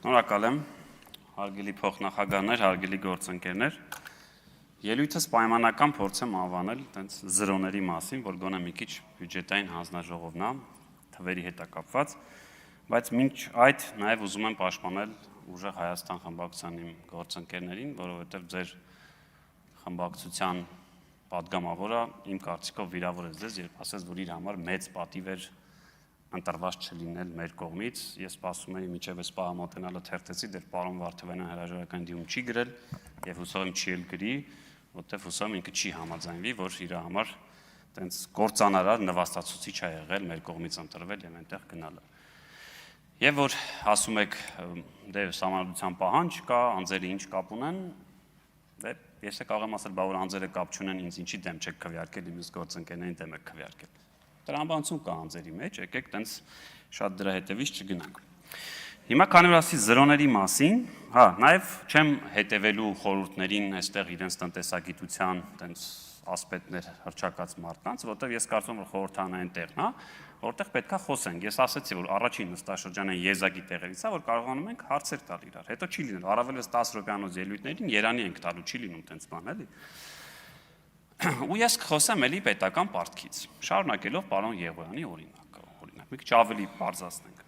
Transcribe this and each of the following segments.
Շնորհակալ եմ, հարգելի փոխնախագահներ, հարգելի գործընկերներ։ Ելույթս պայմանական փորձեմ անվանել տենց զրոների մասին, որ գոնե մի քիչ բյուջետային հանձնաժողովն է, թվերի հետ է կապված, բայց մինչ այդ նաև ուզում եմ պաշտպանել ուժեղ Հայաստան խմբակցության իմ գործընկերներին, որովհետև ձեր խմբակցության պատգամավորը իմ կարծիքով վիրավորեց ձեզ, երբ ասեց, որ իր համար մեծ պատիվ էր ընտրված չլինել մեր կողմից, ես սպասում էի մինչև այս պահը մոտենալը թերթեցի, դեռ պարոն Վարդովյանն հրաժարական դիմում չի գրել եւ հուսով եմ չի էլ գրի, որտեվ հուսով եմ ինքը չի համաձայնվի, որ իր համար տենց կործանարար նվաստացուցիչ է եղել մեր կողմից ընտրվել եւ այնտեղ գնալը։ Եվ որ ասում եք դե համանadrության պահանջ կա, անձերը ինչ կապ ունեն, դե ես կարող եմ ասել, բա որ անձերը կապ չունեն, ինձ ինչի դեմ չեք քվեարկել, իմս գործընկերներին դեմ եք քվեարկել։ Տրամաբանություն կա անձերի մեջ, եկեք տենց շատ դրա հետևից չգնանք։ Հիմա քանի որ ասի զրոների մասին, հա, նաև չեմ հետևելու խորհուրդներին այստեղ իրենց տնտեսագիտության տենց ասպետներ հրճակած մարդկանց, որտեղ ես կարծում եմ, որ խորհրդանային տեղն է, որտեղ պետքա խոսենք։ Ես ասացի, որ առաջին նստաշրջանային եզակի տեղերից է, որ կարողանում ենք հարցեր տալ իրար։ Հետո չի լինել, առավելից 10 րոպեանոց ելույթներին Երանի ենք տալու, չի լինում տենց բան, էլի։ Ու ես կխոսեմ էլի պետական պարտքից, շարունակելով պարոն Եղոյանի օրինակ, մի քիչ ավելի բարձրացնենք։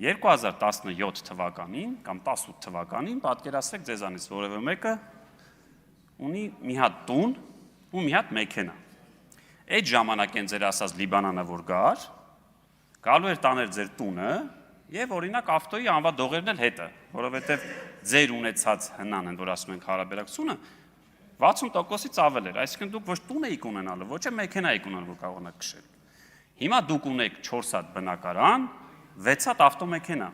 2017 թվականին կամ 18 թվականին պատկերացրեք ձեզանից որևէ մեկը ունի մի հատ տուն ու մի հատ մեքենա։ Այդ ժամանակ են ձեր ասած Լիբանանը որ գար, գալու էր տաներ ձեր տունը եւ օրինակ ավտոյի անվադողերն էլ հետը, որովհետեւ ձեր ունեցած հնան են, որ ասում ենք հարաբերակցությունը 60%-ից ավել էր, այսինքն դուք ոչ տուն եք ունենալու, ոչ է մեքենա եք ունենալու, որ կարողանաք քշել։ Հիմա դուք ունեք 4 հատ բնակարան, 6 հատ ավտոմեքենա։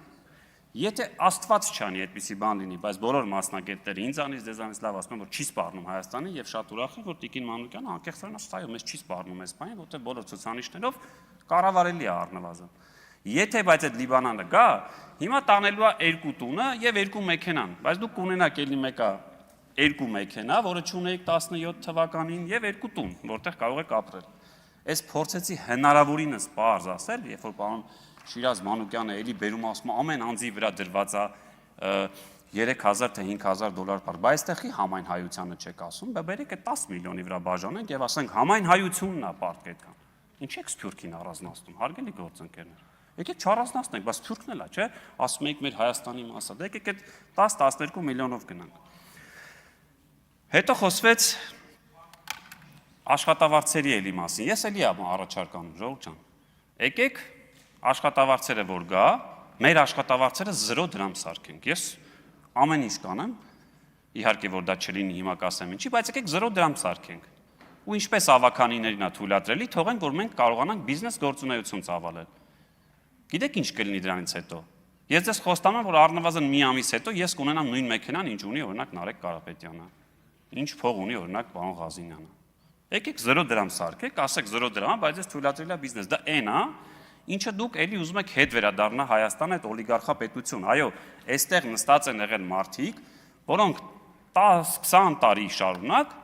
Եթե Աստված չանի այդպիսի բան լինի, բայց բոլոր մասնագետները ինձանից դեզանից լավ ասում են, որ չի սպառնում Հայաստանին եւ շատ ուրախ եմ, որ Տիկին Մանուկյանը անկեղծորեն ասում է, այո, մեզ չի սպառնում այս բանը, որտեղ բոլոր ցուցանիշներով կառավարելի է առնվազն։ Եթե բայց այդ Լիբանանը գա, հիմա տանելու է 2 տունը եւ 2 մեքենան, բայց դուք կունենաք ելի մեկը 2 մեքենա, որը չունեիք 17 թվականին եւ 2 տուն, որտեղ կարող եք ապրել։ Այս փորձեցի հնարավորինս պարզ ասել, երբ որ պարոն Շիրազ Մանուկյանը էլի բերում ասում ամեն անձի վրա դրված է 3000 թե 5000 դոլար պար, բայց այստեղի համայն հայությանը չեք ասում, բա բերեք այդ 10 միլիոնի վրա բաժանենք եւ ասենք համայն հայությունն է պարտք այդքան։ Ինչ եք Սփյուռքին առանձնացնում, հարգելի գործընկերներ։ Եկեք չառանձնացնենք, բայց Սփյուռքն էլ է, չէ՞։ Ասում եք մեր Հայաստանի մասը, դե եկեք այդ 10-12 միլիոնով գնանք։ Հետո խոսվեց աշխատավարձերի էլի մասին։ Ես էլի եմ առաջարկանում, ժողովուրդ ջան։ Եկեք աշխատավարձերը որ գա, մեր աշխատավարձերը 0 դրամ սարքենք։ Ես ամեն ինչ կանեմ, իհարկե որ դա չլինի հիմա կասեմ ինչի, բայց եկեք 0 դրամ սարքենք։ Ու ինչպես ավականիներին է թույլատրելի, թողենք որ մենք կարողանանք բիզնես գործունեություն ծավալել։ Գիտեք ինչ կլինի դրանից հետո։ Ես ձեզ խոստանում եմ, որ առնվազն մի ամիս հետո ես կունենամ նույն մեքենան, ինչ ունի օրինակ Նարեկ Կարապետյանը։ Ինչ փող ունի օրինակ պարոն Ղազինյանը։ Եկեք 0 դրամ սարքեք, ասեք 0 դրամ, բայց ես թույլատրելի է բիզնես։ Դա այն է, ինչը դուք էլի ուզում եք հետ վերադառնա Հայաստան այդ օլիգարխապետություն։ Այո, այստեղ նստած են եղել մարդիկ, որոնք 10-20 տարի շարունակ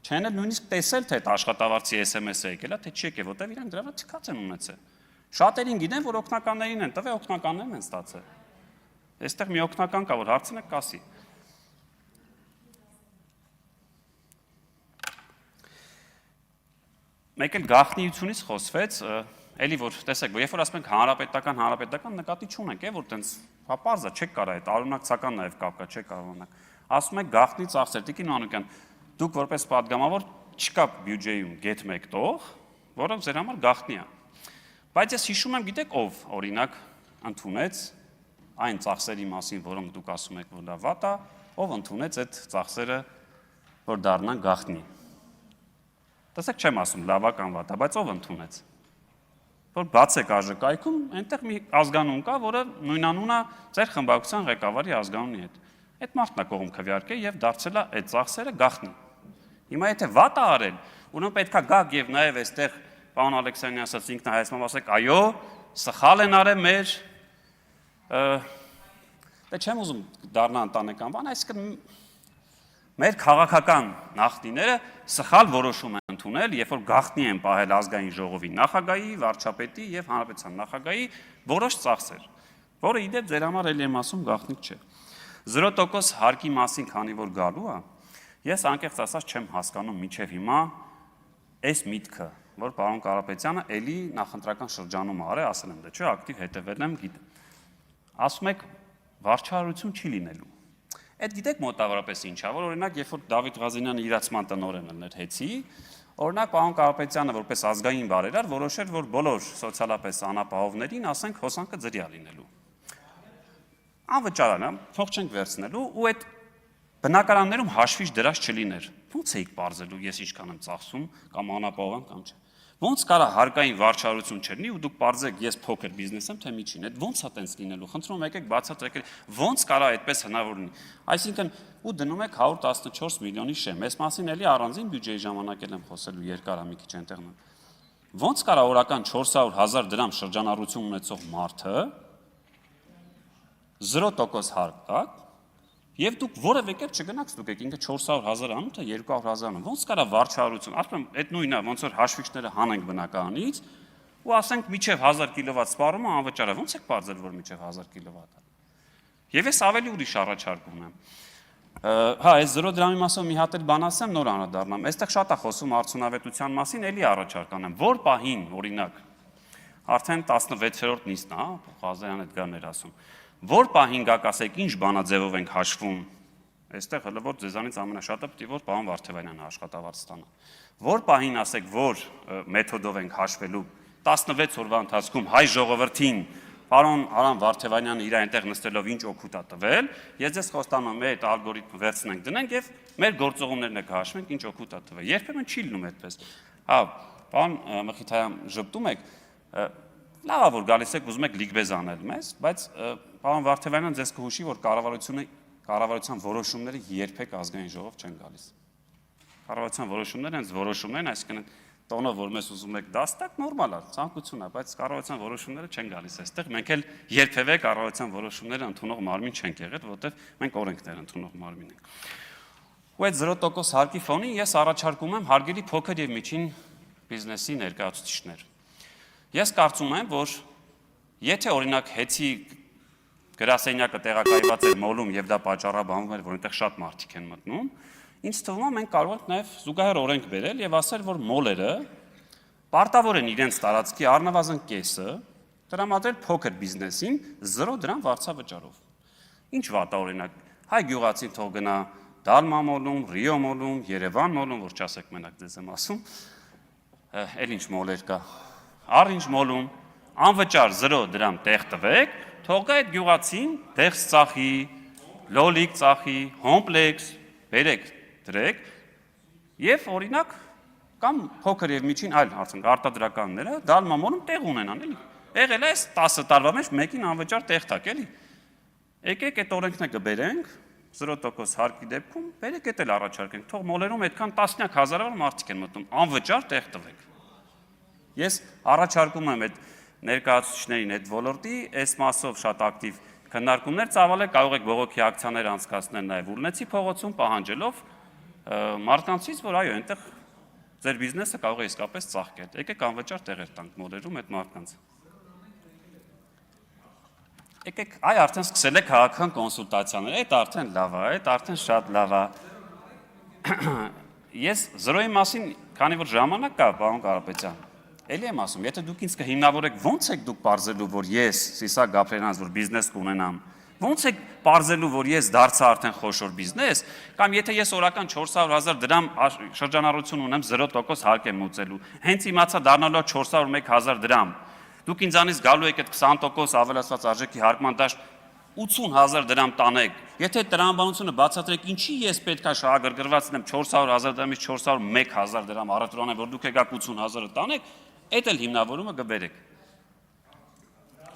չեն էլ նույնիսկ տեսել, թե այդ աշխատավարձի SMS-ը եկել է, թե չի եկել, որտեղ իրենք դրա վրա թքած են ունեցել։ Շատերին գիտեն, որ օգնականներին են տվել, օգնականներն են ստացել։ Այստեղ մի օգնական կա, որ հարցնեք կասի։ Մեկ էլ գաղտնիությունից խոսվեց, էլի որ տեսեք, երբ որ ասում ենք հանրապետական նկատի չունենք, որ տենց պարզ է, չեք կարող այդ արունակցական նաև կապ կա, չեք կարողանաք։ Ասում եք գաղտնի ծախսեր, Տիկին Մանուկյան, դուք որպես պատգամավոր չկա բյուջեում գետ 1 տող, որը ձեր համար գաղտնի է։ Բայց ես հիշում եմ, գիտեք ով օրինակ ընդունեց այն ծախսերի մասին, որոնք դուք ասում եք, որ դա վատ է, ով ընդունեց այդ ծախսերը, որ դառնան գաղտնի։ Տեսեք, չեմ ասում լավա կամ վատա, բայց ով ընդունեց։ Որ բացեք ԱԺԿ-ում, այնտեղ մի ազգանուն կա, որը նույնանուն է ձեր խմբակցության ղեկավարի ազգանունի հետ։ Այդ մարդն է կողմ քվեարկել եւ դարձել է այդ ծախսերը գաղտնի։ Հիմա եթե վատ է արել, ուրեմն պետքա գաք եւ նաեւ այստեղ պարոն Ալեքսանյանը ասաց ինքնահայացմամբ ասեք, այո, սխալ են արել մեր դե չեմ ուզում դառնա ընտանեկան բան, այսինքն մեր քաղաքական նախնիները սխալ որոշում են ընդունել, երբ որ գաղտնի են պահել ազգային ժողովի նախագահի, վարչապետի եւ հանրապետության նախագահի որոշ ծախսեր։ որը իդեպ ձեր համար էլի եմ ասում գաղտնիք չէ։ 0% հարկի մասին քանի որ գալու է, ես անկեղծ ասած չեմ հասկանում մինչև հիմա այս միտքը, որ պարոն Կարապետյանը էլի նախընտրական շրջանում արել, ասել եմ դա չէ, ակտիվ հետևել եմ, գիտեմ։ Ասում եք վարչարություն չի լինելու։ Այդ գիտեք մոտավորապես ինչա, որ օրինակ երբ որ Դավիթ Ղազենյանը իրացման տնօրենն էր հեծի, օրինակ պարոն Կարապետյանը որպես ազգային բարերար որոշեր, որ բոլոր սոցիալապես անապահովներին, ասենք, հոսանքը ձրիա լինելու։ Անվճարան, փող չենք վերցնելու ու այդ բնակարաններում հաշվիչ դրած չլիներ։ Ո՞նց էիք բարձելու, ես ինչքան եմ ծախսում կամ անապահով եմ կամ չէ։ Ոնց կարա հարկային վարչարություն չլինի ու դուք բարձեք ես փոքր բիզնես եմ, թե միջին։ Այդ ո՞նց է տենց լինելու։ Խնդրում եկեք բացատրեք, ոնց կարա այդպես հնարավոր լինի։ Այսինքն ու դնում եք 114 միլիոնի շեմ։ Այս մասին էլի առանձին բյուջեի ժամանակ եմ խոսելու երկար մի քիչ այնտեղն։ Ոնց կարա օրական 400,000 դրամ շրջանառություն ունեցող մարդը 0% հարկ տակ եւ դուք որևէ կերպ չգնաք ստուգեք ինքը 400,000 անում թե 200,000 անում։ Ոնց կարա վարչարություն, ասում եմ, այդ նույնն է, ոնց որ հաշվիչները հանենք բնակարանից ու ասենք միջև 1000 կիլովատ սպառումը անվճար է։ Ոնց եք բարձել որ միջև 1000 կիլովատ է։ Եվ ես ավելի ուրիշ առաջարկ ունեմ։ Հա, այս 0 դրամի մասով մի հատ էլ բան ասեմ, նոր անդառնամ։ Այստեղ շատ է խոսում արդյունավետության մասին, էլի առաջարկ անեմ։ Որ պահին, օրինակ, արդեն 16-րդ նիստն է, Ղազարյանը դա մեր ասում։ Որ պահին գաք ասեք ինչ բանաձևով ենք հաշվում, այստեղ հələ որ ձեզանից ամենաշատը պիտի որ պարոն Վարդևանյանը աշխատավարձ ստանա։ Որ պահին ասեք որ մեթոդով ենք հաշվելու 16 օրվա ընթացքում հայ ժողովրդին պարոն Արամ Վարդևանյանը իր այնտեղ նստելով ինչ օգուտ է տվել, ես ձեզ խոստանում եմ այդ ալգորիթմը վերցնենք դնենք եւ մեր գործողումներն կհաշվենք ինչ օգուտ է տվել։ Երբեմն չի լինում այդպես։ Հա, պարոն Մխիթարյան ժպտում եք, լավ է որ գալիս եք ուզում եք լիգբեզ անել մեզ, բայց պարոն Վարդևանյան ձեզ կհուշի, որ կառավարության որոշումները երբեք ազգային ժողով չեն գալիս։ Կառավարության որոշումները հենց որոշումներն, այսինքն տոնով որ մեզ ուզում եք դաստակ նորմալ է, ցանկություն է, բայց կառավարության որոշումները չեն գալիս այստեղ։ Մենք էլ երբևէ կառավարության որոշումները ընդունող մարմին չենք եղել, որովհետև մենք օրենքներ ընդունող մարմին ենք։ Ու այդ 0% հարկի ֆոնին ես առաջարկում եմ հարգելի փոքր եւ միջին բիզնեսի ներկայացուցիչներ։ Ես կարծում եմ, որ եթե օրինակ հեծի գրասենյակը տեղակայված էր մոլում եւ դա պատճառաբանվում էր, որ այնտեղ շատ մարդիկ են մտնում, ինձ թվում է մենք կարող ենք նաեւ զուգահեռ օրենք բերել եւ ասել, որ մոլերը պարտավոր են իրենց տարածքի առնվազն կեսը տրամադրել փոքր բիզնեսին 0 դրամ վարձավճարով։ Ինչ վատ է օրինակ, հայ գյուղացին թող գնա Դալմա մոլում, Ռիո մոլում, Երևան մոլում, որ չասեք մենակ ձեզ եմ ասում, էլ ինչ մոլեր կա, Առինջ մոլում անվճար 0 դրամ տեղ տվեք, թող գա այդ գյուղացին դեղս ծախի, լոլիկ ծախի, հոմպլեքս, բերեք, դրեք եւ օրինակ կամ փոքր եւ միջին այլ արդեն արտադրականները Դալմա մոլում տեղ ունենան, էլի։ Եղել է այս 10 տարվա մեջ մեկին անվճար տեղ տակ, էլի։ Եկեք այդ օրենքները կբերենք 0% հարկի դեպքում, բերեք էդ էլ առաջարկենք, թող մոլերում այդքան տասնյակ հազարավոր մարդիկ են մտնում, անվճար տեղ տվեք։ Ես առաջարկում եմ այդ ներկայացուցիչներին այդ ոլորտի, այս մասով շատ ակտիվ քննարկումներ ծավալել, կարող եք բողոքի ակցիաներ անցկացնել նաև Ուռնեցի փողոցում, պահանջելով մարդկանցից, որ այո, այնտեղ ձեր բիզնեսը կարող է իսկապես ծաղկել։ Եկեք անվճար տեղեր տանք մոլերում այդ մարդկանց։ Եկեք, այ արդեն սկսել է քաղաքական կոնսուլտացիաներ, այդ արդեն լավ է, այդ արդեն շատ լավ է։ Ես 0-ի մասին, քանի որ ժամանակ կա, պարոն Կարապետյան, էլի եմ ասում, եթե դուք ինձ կհիմնավորեք, ո՞նց եք դուք պարզելու, որ ես Սիսակ Գաբրելյանց, որ բիզնես կունենամ, ո՞նց եք պարզելու, որ ես դարձա արդեն խոշոր բիզնես, կամ եթե ես օրական 400,000 դրամ շրջանառություն ունեմ 0% հարկ եմ մուծելու, հենց իմացա դառնալու 401,000 դրամ, դուք ինձանից գալու եք այդ 20% ավելացված արժեքի հարկման դաշտ 80,000 դրամ տանեք, եթե տրամաբանությունը բացատրեք, ինչի ես պետք է շահագրգռվածնեմ 400,000 դրամից 401,000 դրամ առևտրանեմ, որ դուք եկաք 80,000-ը տանեք, այդ էլ հիմնավորումը կբերեք։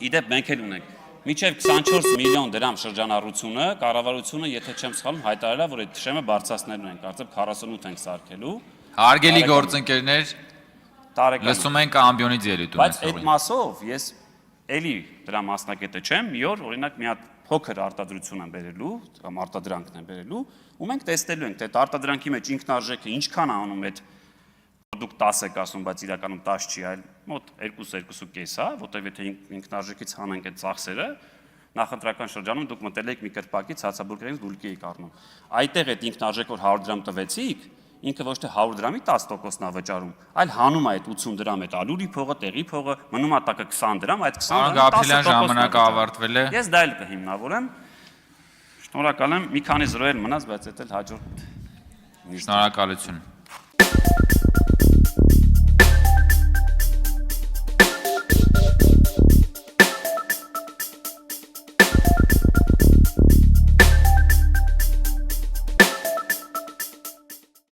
Իդեպ մենք էլ ունենք մինչև 24 միլիոն դրամ շրջանառությունը, կառավարությունը, եթե չեմ սխալվում, հայտարարել է, որ այդ շեմը բարձրացնելու են, կարծեմ 48 ենք սարքելու։ Հարգելի գործընկերներ, լսում ենք ամբիոնից ելույթ ունեցողին։ Բայց այդ մասով ես էլի դրա մասնակետը չեմ, մի օր օրինակ մի հատ փոքր արտադրություն են բերելու, կամ արտադրանքն են բերելու, ու մենք տեսնելու ենք, թե այդ արտադրանքի մեջ ինքնարժեքը ինչքան է անում այդ դուք 10 եք ասում, բայց իրականում 10 չի, այլ մոտ 2-2.5 է, որտեղ եթե ինքնարժեքից հանենք այդ ծախսերը, նախընտրական շրջանում դուք մտել եք մի կրպակից հացաբուրգերից գուլկի եք առնում։ Այդտեղ այդ ինքնարժեքոր 100 դրամ տվեցիք, ինքը ոչ թե 100 դրամի 10%-ն է վճարում, այլ հանում է այդ 80 դրամ այդ ալուրի փողը, տեղի փողը, մնում է տակը 20 դրամ, այդ 20 դրամը 10%-ն ժամանակը ավարտվել է։ Ես դա էլ կհիմնավորեմ։ Շնորհակալ եմ, մի քանի զրոյեր մնաց, բայց դա էլ հաջորդ Շնորհակալություն։